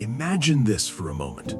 Imagine this for a moment.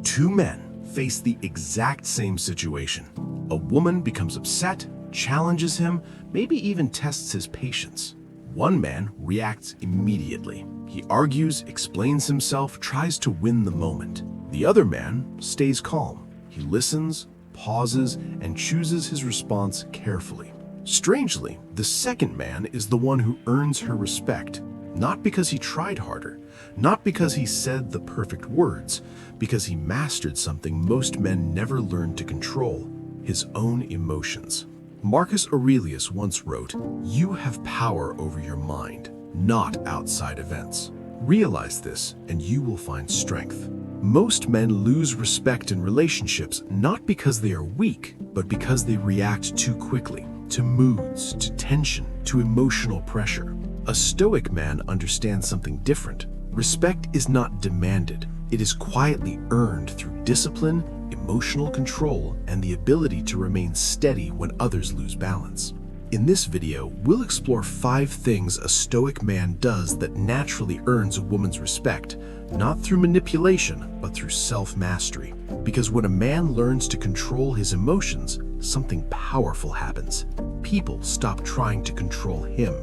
Two men face the exact same situation. A woman becomes upset, challenges him, maybe even tests his patience. One man reacts immediately. He argues, explains himself, tries to win the moment. The other man stays calm. He listens, pauses, and chooses his response carefully. Strangely, the second man is the one who earns her respect, not because he tried harder, not because he said the perfect words, because he mastered something most men never learned to control: his own emotions. Marcus Aurelius once wrote, "You have power over your mind, not outside events. Realize this, and you will find strength." Most men lose respect in relationships not because they are weak, but because they react too quickly to moods, to tension, to emotional pressure. A Stoic man understands something different. Respect is not demanded. It is quietly earned through discipline, emotional control, and the ability to remain steady when others lose balance. In this video, we'll explore 5 things a Stoic man does that naturally earns a woman's respect, not through manipulation, but through self-mastery. Because when a man learns to control his emotions, something powerful happens. People stop trying to control him,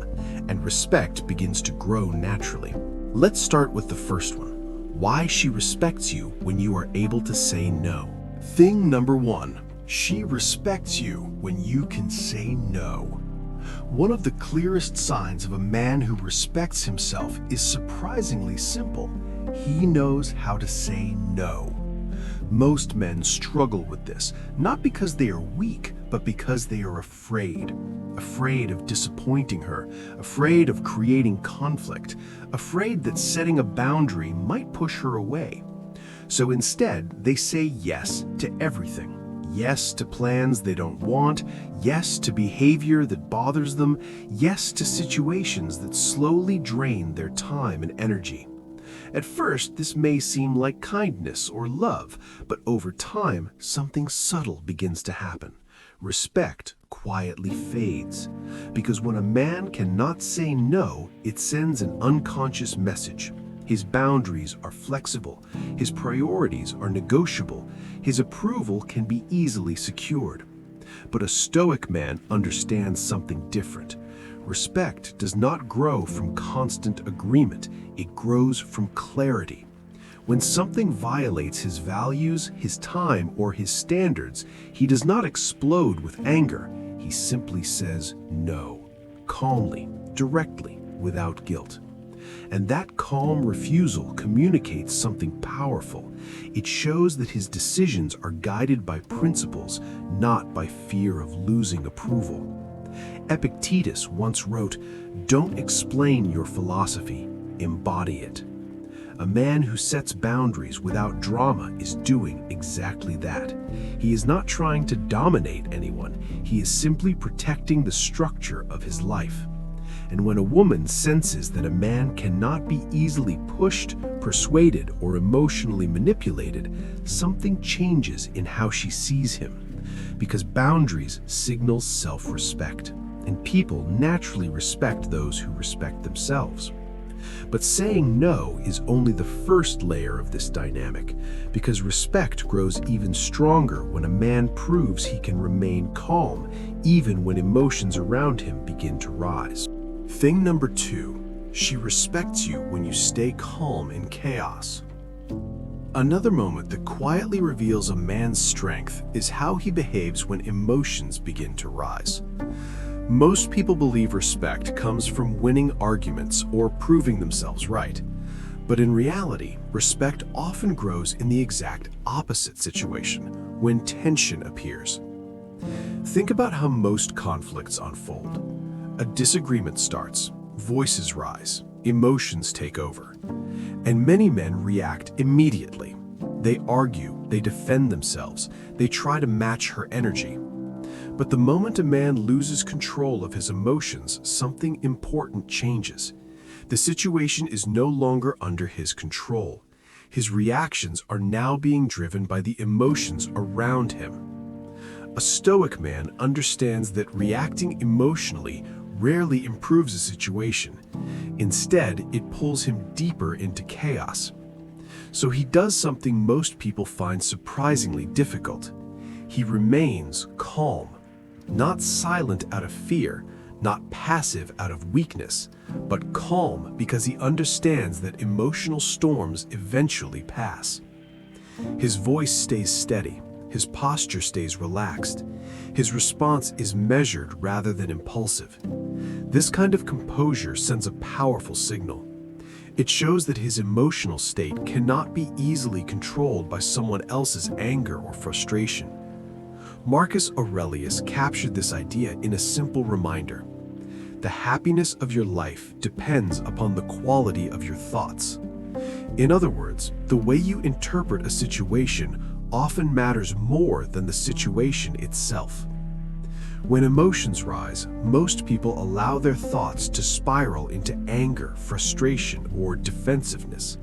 and respect begins to grow naturally. Let's start with the first one: why she respects you when you are able to say no. Thing number 1. She respects you when you can say no. One of the clearest signs of a man who respects himself is surprisingly simple. He knows how to say no. Most men struggle with this, not because they are weak, but because they are afraid. Afraid of disappointing her, afraid of creating conflict, afraid that setting a boundary might push her away. So instead, they say yes to everything. Yes to plans they don't want, yes to behavior that bothers them, yes to situations that slowly drain their time and energy. At first, this may seem like kindness or love, but over time, something subtle begins to happen. Respect quietly fades. Because when a man cannot say no, it sends an unconscious message. His boundaries are flexible, his priorities are negotiable, his approval can be easily secured. But a Stoic man understands something different. Respect does not grow from constant agreement, it grows from clarity. When something violates his values, his time, or his standards, he does not explode with anger. He simply says no, calmly, directly, without guilt. And that calm refusal communicates something powerful. It shows that his decisions are guided by principles, not by fear of losing approval. Epictetus once wrote, "Don't explain your philosophy, embody it." A man who sets boundaries without drama is doing exactly that. He is not trying to dominate anyone, he is simply protecting the structure of his life. And when a woman senses that a man cannot be easily pushed, persuaded, or emotionally manipulated, something changes in how she sees him. Because boundaries signal self-respect, and people naturally respect those who respect themselves. But saying no is only the first layer of this dynamic, because respect grows even stronger when a man proves he can remain calm, even when emotions around him begin to rise. Thing number 2, she respects you when you stay calm in chaos. Another moment that quietly reveals a man's strength is how he behaves when emotions begin to rise. Most people believe respect comes from winning arguments or proving themselves right. But in reality, respect often grows in the exact opposite situation, when tension appears. Think about how most conflicts unfold. A disagreement starts, voices rise, emotions take over, and many men react immediately. They argue, they defend themselves, they try to match her energy. But the moment a man loses control of his emotions, something important changes. The situation is no longer under his control. His reactions are now being driven by the emotions around him. A Stoic man understands that reacting emotionally rarely improves a situation. Instead, it pulls him deeper into chaos. So he does something most people find surprisingly difficult. He remains calm, not silent out of fear, not passive out of weakness, but calm because he understands that emotional storms eventually pass. His voice stays steady, his posture stays relaxed, his response is measured rather than impulsive. This kind of composure sends a powerful signal. It shows that his emotional state cannot be easily controlled by someone else's anger or frustration. Marcus Aurelius captured this idea in a simple reminder. The happiness of your life depends upon the quality of your thoughts. In other words, the way you interpret a situation often matters more than the situation itself. When emotions rise, most people allow their thoughts to spiral into anger, frustration, or defensiveness.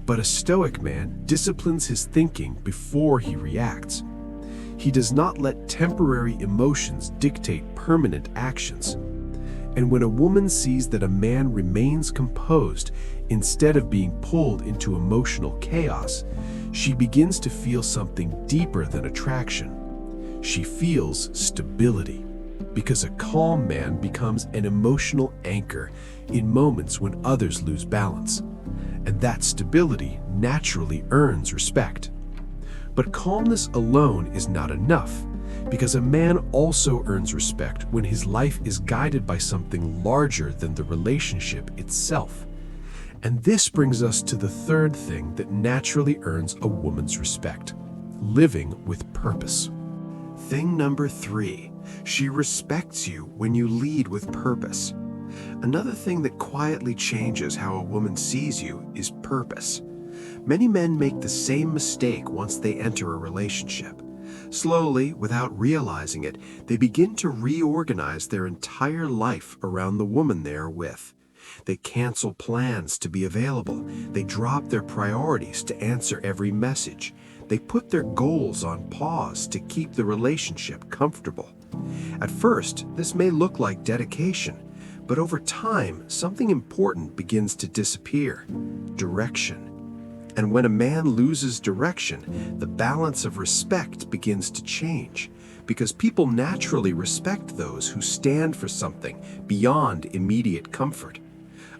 But a Stoic man disciplines his thinking before he reacts. He does not let temporary emotions dictate permanent actions. And when a woman sees that a man remains composed instead of being pulled into emotional chaos, she begins to feel something deeper than attraction. She feels stability, because a calm man becomes an emotional anchor in moments when others lose balance. And that stability naturally earns respect. But calmness alone is not enough, because a man also earns respect when his life is guided by something larger than the relationship itself. And this brings us to the third thing that naturally earns a woman's respect: living with purpose. Thing number 3, she respects you when you lead with purpose. Another thing that quietly changes how a woman sees you is purpose. Many men make the same mistake once they enter a relationship. Slowly, without realizing it, they begin to reorganize their entire life around the woman they are with. They cancel plans to be available. They drop their priorities to answer every message. They put their goals on pause to keep the relationship comfortable. At first, this may look like dedication, but over time, something important begins to disappear: direction. And when a man loses direction, the balance of respect begins to change, because people naturally respect those who stand for something beyond immediate comfort.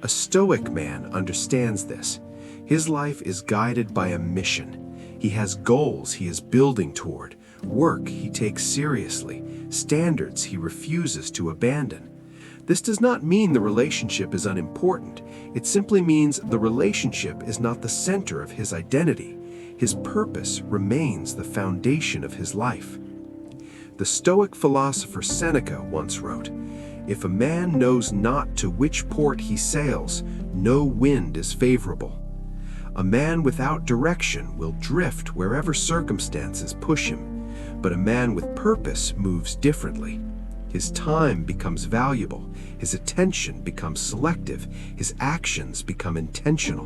A Stoic man understands this. His life is guided by a mission. He has goals he is building toward, work he takes seriously, standards he refuses to abandon. This does not mean the relationship is unimportant. It simply means the relationship is not the center of his identity. His purpose remains the foundation of his life. The Stoic philosopher Seneca once wrote, "If a man knows not to which port he sails, no wind is favorable." A man without direction will drift wherever circumstances push him, but a man with purpose moves differently. His time becomes valuable, his attention becomes selective, his actions become intentional.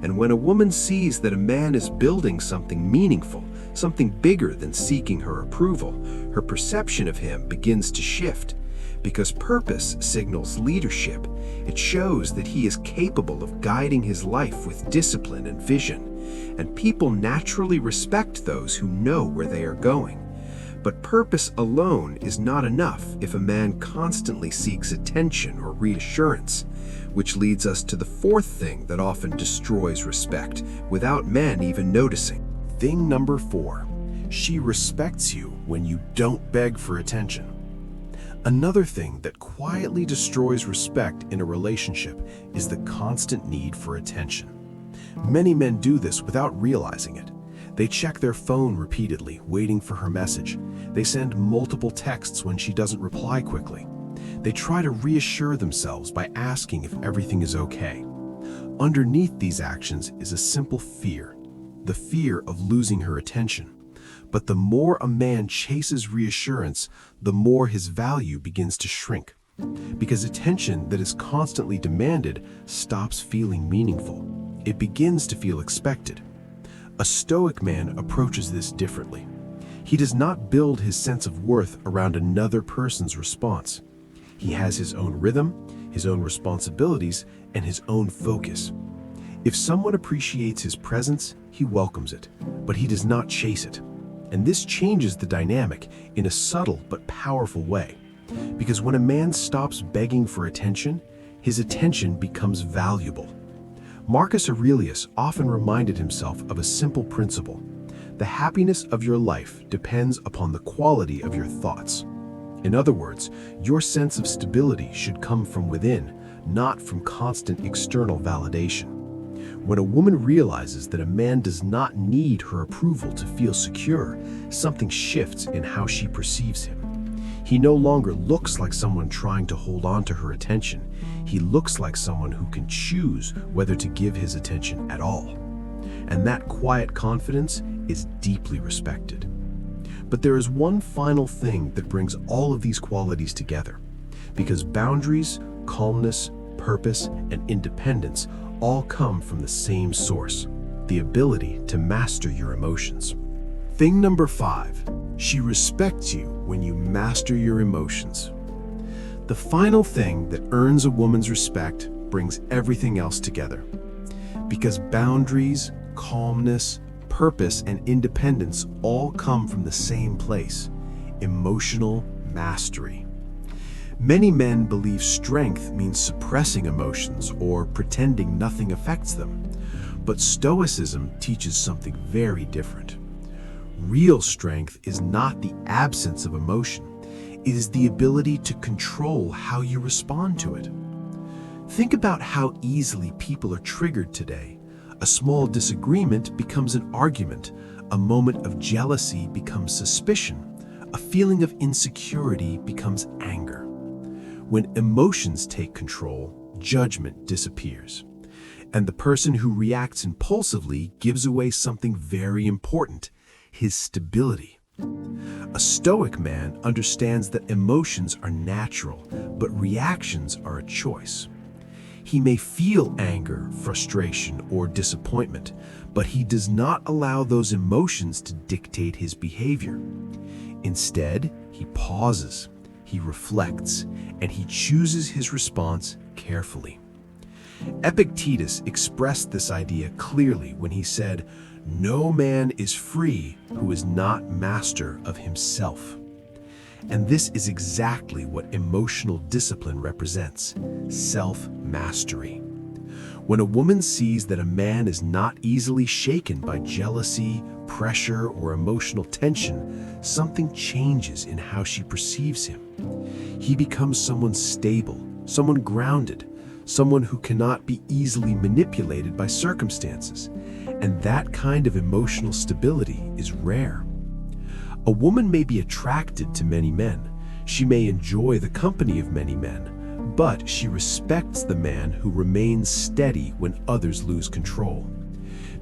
And when a woman sees that a man is building something meaningful, something bigger than seeking her approval, her perception of him begins to shift. Because purpose signals leadership, it shows that he is capable of guiding his life with discipline and vision, and people naturally respect those who know where they are going. But purpose alone is not enough if a man constantly seeks attention or reassurance, which leads us to the fourth thing that often destroys respect without men even noticing. Thing number 4, she respects you when you don't beg for attention. Another thing that quietly destroys respect in a relationship is the constant need for attention. Many men do this without realizing it. They check their phone repeatedly, waiting for her message. They send multiple texts when she doesn't reply quickly. They try to reassure themselves by asking if everything is okay. Underneath these actions is a simple fear, the fear of losing her attention. But the more a man chases reassurance, the more his value begins to shrink. Because attention that is constantly demanded stops feeling meaningful. It begins to feel expected. A Stoic man approaches this differently. He does not build his sense of worth around another person's response. He has his own rhythm, his own responsibilities, and his own focus. If someone appreciates his presence, he welcomes it, but he does not chase it. And this changes the dynamic in a subtle but powerful way. Because when a man stops begging for attention, his attention becomes valuable. Marcus Aurelius often reminded himself of a simple principle. The happiness of your life depends upon the quality of your thoughts. In other words, your sense of stability should come from within, not from constant external validation. When a woman realizes that a man does not need her approval to feel secure, something shifts in how she perceives him. He no longer looks like someone trying to hold on to her attention. He looks like someone who can choose whether to give his attention at all. And that quiet confidence is deeply respected. But there is one final thing that brings all of these qualities together. Because boundaries, calmness, purpose, and independence all come from the same source, the ability to master your emotions. Thing number 5, she respects you when you master your emotions. The final thing that earns a woman's respect brings everything else together. Because boundaries, calmness, purpose, and independence all come from the same place, emotional mastery. Many men believe strength means suppressing emotions or pretending nothing affects them. But Stoicism teaches something very different. Real strength is not the absence of emotion. It is the ability to control how you respond to it. Think about how easily people are triggered today. A small disagreement becomes an argument. A moment of jealousy becomes suspicion. A feeling of insecurity becomes anger. When emotions take control, judgment disappears. And the person who reacts impulsively gives away something very important, his stability. A Stoic man understands that emotions are natural, but reactions are a choice. He may feel anger, frustration, or disappointment, but he does not allow those emotions to dictate his behavior. Instead, he pauses. He reflects, and he chooses his response carefully. Epictetus expressed this idea clearly when he said, "No man is free who is not master of himself." And this is exactly what emotional discipline represents: self-mastery. When a woman sees that a man is not easily shaken by jealousy, pressure, or emotional tension, something changes in how she perceives him. He becomes someone stable, someone grounded, someone who cannot be easily manipulated by circumstances. And that kind of emotional stability is rare. A woman may be attracted to many men. She may enjoy the company of many men, but she respects the man who remains steady when others lose control.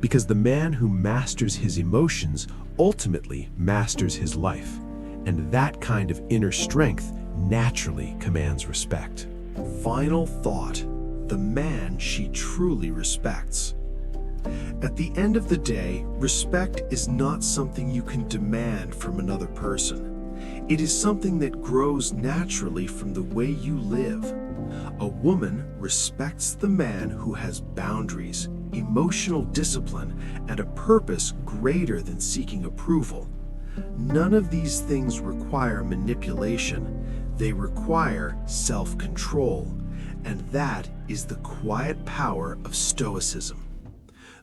Because the man who masters his emotions ultimately masters his life, and that kind of inner strength naturally commands respect. Final thought: the man she truly respects. At the end of the day, respect is not something you can demand from another person. It is something that grows naturally from the way you live. A woman respects the man who has boundaries, emotional discipline, and a purpose greater than seeking approval. None of these things require manipulation. They require self-control, and that is the quiet power of Stoicism.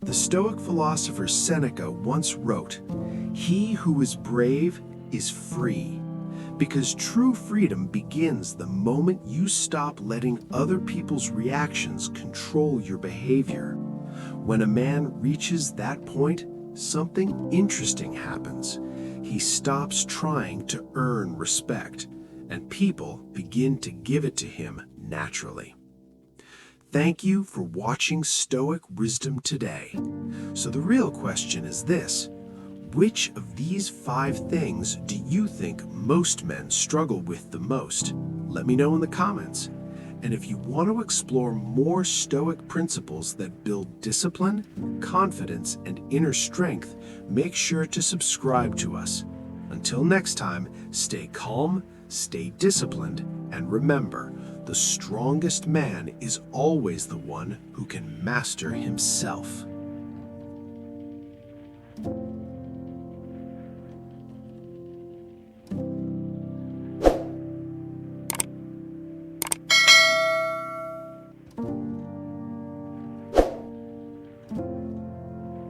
The Stoic philosopher Seneca once wrote, "He who is brave is free." Because true freedom begins the moment you stop letting other people's reactions control your behavior. When a man reaches that point, something interesting happens. He stops trying to earn respect, and people begin to give it to him naturally. Thank you for watching Stoic Wisdom today. So the real question is this: which of these 5 things do you think most men struggle with the most? Let me know in the comments. And if you want to explore more Stoic principles that build discipline, confidence, and inner strength, make sure to subscribe to us. Until next time, stay calm, stay disciplined, and remember, the The strongest man is always the one who can master himself.